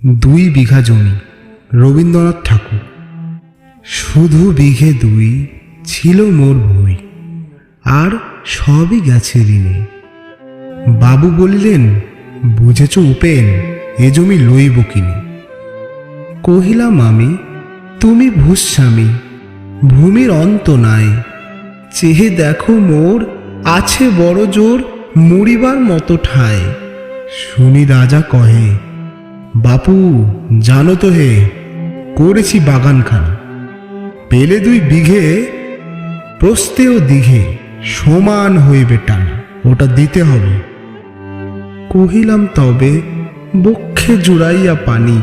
2 বিঘা জমি। রবীন্দ্রনাথ ঠাকুর। শুধু বিঘে 2 ছিল মোর ভুঁই, আর সবই গেছে ঋণে। বাবু বলিলেন, বুঝেছ উপেন, এ জমি লইব কিনে। কহিলাম আমি, তুমি ভূস্বামী, ভূমির অন্ত নাই। চেহে দেখো মোর, আছে বড় জোর, মরিবার মতো ঠায়। শুনি রাজা কহে, বাপু জানো তো হে, করেছি বাগানখানা। পেলে 2 বিঘে, প্রস্থে ও দিঘে সমান হইবে টানা, ওটা দিতে হবে। কহিলাম তবে, বক্ষে জুড়াইয়া পানি,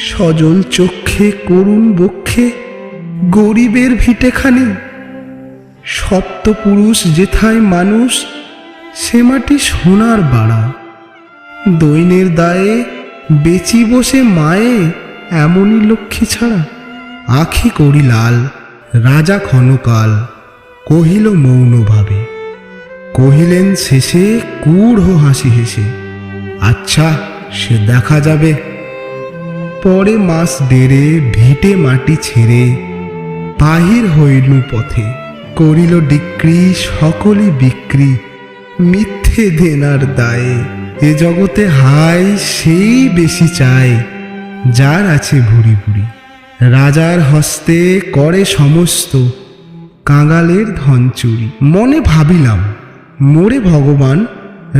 সজল চক্ষে করুণ বক্ষে, গরিবের ভিটেখানি। সপ্তপুরুষ যেথায় মানুষ, সে মাটি সোনার বাড়া। দৈনের দায়ে বেচি বসে মায়ে, এমনই লক্ষ্মী ছাড়া। আখি করি লাল, রাজা ক্ষণকাল কহিল মৌনভাবে। কহিলেন শেষে কূঢ় হাসি হেসে, আচ্ছা সে দেখা যাবে। পরে মাস 1.5 ভিটে মাটি ছেড়ে বাহির হইলু পথে। করিল ডিক্রি সকলই বিক্রি, মিথ্যে দেনার দায়ে। এ জগতে হাই সেই বেশি চায়, যার আছে ভুরি ভুরি। রাজার হস্তে করে সমস্ত, কাঙালের ধন চুরি। মনে ভাবিলাম, মোরে ভগবান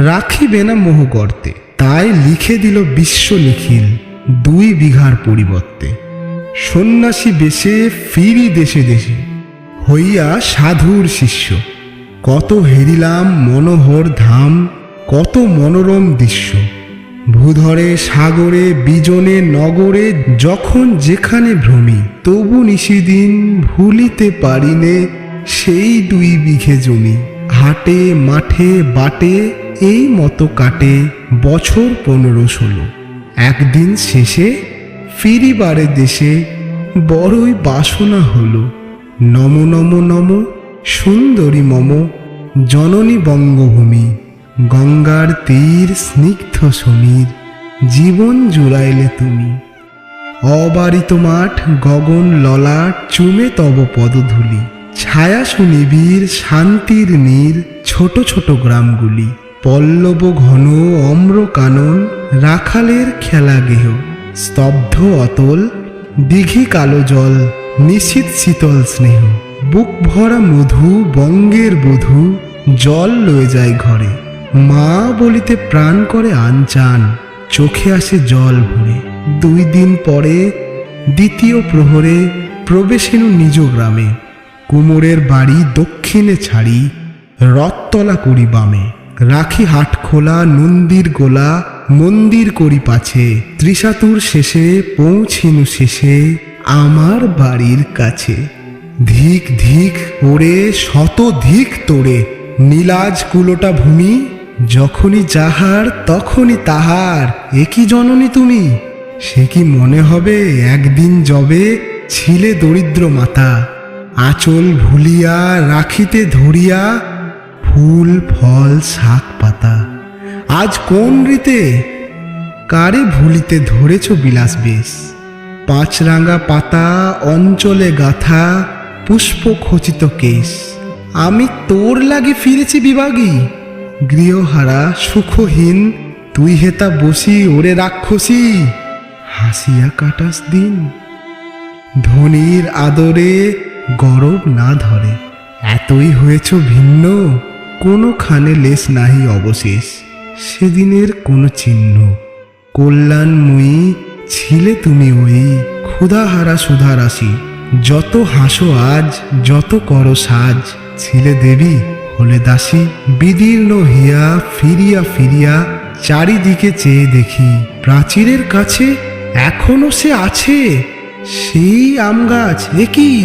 রাখিবে না মোহ গর্তে। তাই লিখে দিল বিশ্ব নিখিল 2 বিঘার পরিবর্তে। সন্ন্যাসী বেশে ফিরি দেশে দেশে, হইয়া সাধুর শিষ্য। কত হেরিলাম মনোহর ধাম, কত মনোরম দৃশ্য। ভূধরে সাগরে বিজনে নগরে, যখন যেখানে ভ্রমি। তবু নিশিদিন ভুলিতে পারিনে সেই 2 বিঘে জমি। হাটে মাঠে বাটে এই মতো কাটে বছর 15-16। একদিন শেষে ফিরিবারে দেশে, বড়ই বাসনা হলো। নম নম নম সুন্দরী মম, জননী বঙ্গভূমি। গঙ্গার তীর স্নিগ্ধ সমীর, জীবন জুড়াইলে তুমি। অবারিত মাঠ গগন ললাট, চুমে তব পদধূলি। ছায়া সুনিবিড় শান্তির নীর, ছোট ছোট গ্রামগুলি। পল্লব ঘন অম্র কানন, রাখালের খেলা গেহ। স্তব্ধ অতল দিঘি কালো জল, নিশীথ শীতল স্নেহ। বুক ভরা মধু বঙ্গের বধূ, জল লয়ে যায় ঘরে। মা বলিতে প্রাণ করে আনচান, চোখে আসে জল ভরে। 2 দিন পরে দ্বিতীয় প্রহরে প্রবেশেনু নিজ গ্রামে। কুমোরের বাড়ি দক্ষিণে ছাড়ি, রথতলা করি বামে। রাখি হাট খোলা নন্দীর গোলা, মন্দির করি পাছে। ত্রিশাতুর শেষে পৌঁছিনু শেষে, আমার বাড়ির কাছে। ধিক ধিক ওরে শত ধিক তোরে, নীলাজ কুলোটা ভূমি। যখনই যাহার তখনই তাহার, একই জননী তুমি। সে কি মনে হবে একদিন যবে ছিলে দরিদ্র মাতা। আঁচল ভুলিয়া রাখিতে ধরিয়া, ফুল ফল শাক পাতা। আজ কোন রীতে কারে ভুলিতে ধরেছ বিলাস বেশ। 5 রাঙা পাতা অঞ্চলে গাথা, পুষ্প খচিত কেশ। আমি তোর লাগি ফিরেছি বিভাগী, গৃহহারা সুখহীন। তুই হেতা বসি ওরে রাক্ষসী, হাসিয়া কাটাস দিন। ধনির আদরে গরব না ধরে, এতই হয়েছ ভিন্ন। কোনোখানে লেশ নাহি অবশেষ, সেদিনের কোনো চিহ্ন। কল্যাণময়ী ছিলে তুমি ওই, ক্ষুধাহারা সুধারাশি। যত হাসো আজ, যত করো সাজ, ছিলে দেবী হলে দাসী। বিদীর্ণ হিয়া ফিরিয়া ফিরিয়া, চারিদিকে চেয়ে দেখি। প্রাচীরের কাছে এখনো সে আছে, সেই আম গাছ। একই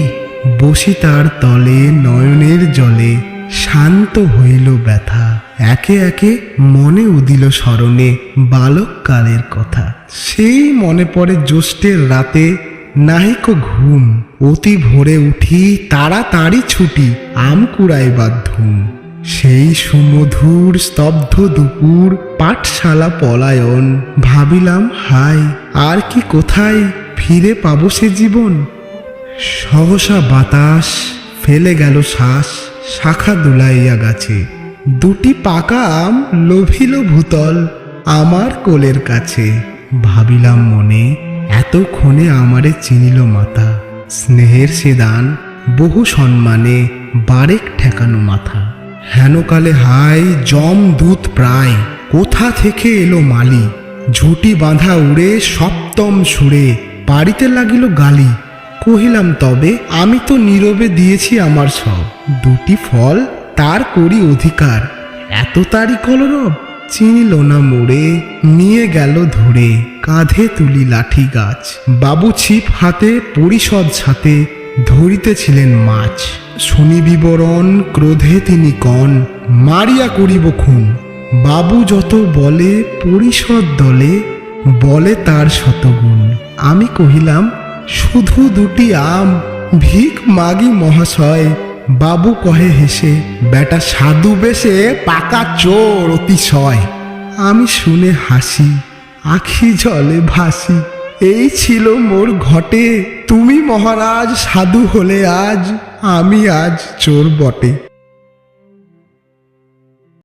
বসি তার তলে নয়নের জলে, শান্ত হইল ব্যথা। একে একে মনে উদিল স্মরণে বালককালের কথা। সেই মনে পড়ে জ্যৈষ্ঠের রাতে, নাহিক ঘুম। অতি ভোরে উঠি তাড়াতাড়ি ছুটি, আম কুড়াইবার ধুম। সেই সুমধুর স্তব্ধ দুপুর, পাঠশালা পলায়ন। ভাবিলাম হায় আর কি কোথায় ফিরে পাবো সে জীবন? সহসা বাতাস ফেলে গেল শ্বাস শাখা দুলাইয়া গাছে, দুটি পাকা আম লোভিল ভূতল আমার কোলের কাছে। ভাবিলাম মনে, এতক্ষণে আমারে চিনিল মাতা, স্নেহের সে দান বহু সম্মানে বারেক ঠেকানো মাথা। হেনকালে হায় জম দূত প্রায়, কোথা থেকে এলো মালি, ঝুটি বাঁধা উড়ে সপ্তম সুরে পাড়িতে লাগিল গালি। কহিলাম তবে আমি তো নীরবে দিয়েছি আমার সব, দুটি ফল তার করি অধিকার, এত তারি কলরব। চিনিল না মোড়ে নিয়ে গেল ধরে, কাঁধে তুলি লাঠি গাছ, বাবু ছিপ হাতে পরিষদ ছাতে ধরিতেছিলেন মাছ। শুনি বিবরণ ক্রোধে তিনি কন, মারিয়া করিব খুন। বাবু যত বলে পরিষদ দলে, বলে তার শতগুণ। আমি কহিলাম শুধু দুটি আম, ভিক মাগি মহাশয়। বাবু কহে হেসে, বেটা সাধু বেশে পাকা চোর অতিশয়। আমি শুনে হাসি, আখি জলে ভাসি। এই ছিল মোর ঘটে, তুমি মহারাজ সাধু হলে আজ, আমি আজ চোর বটে।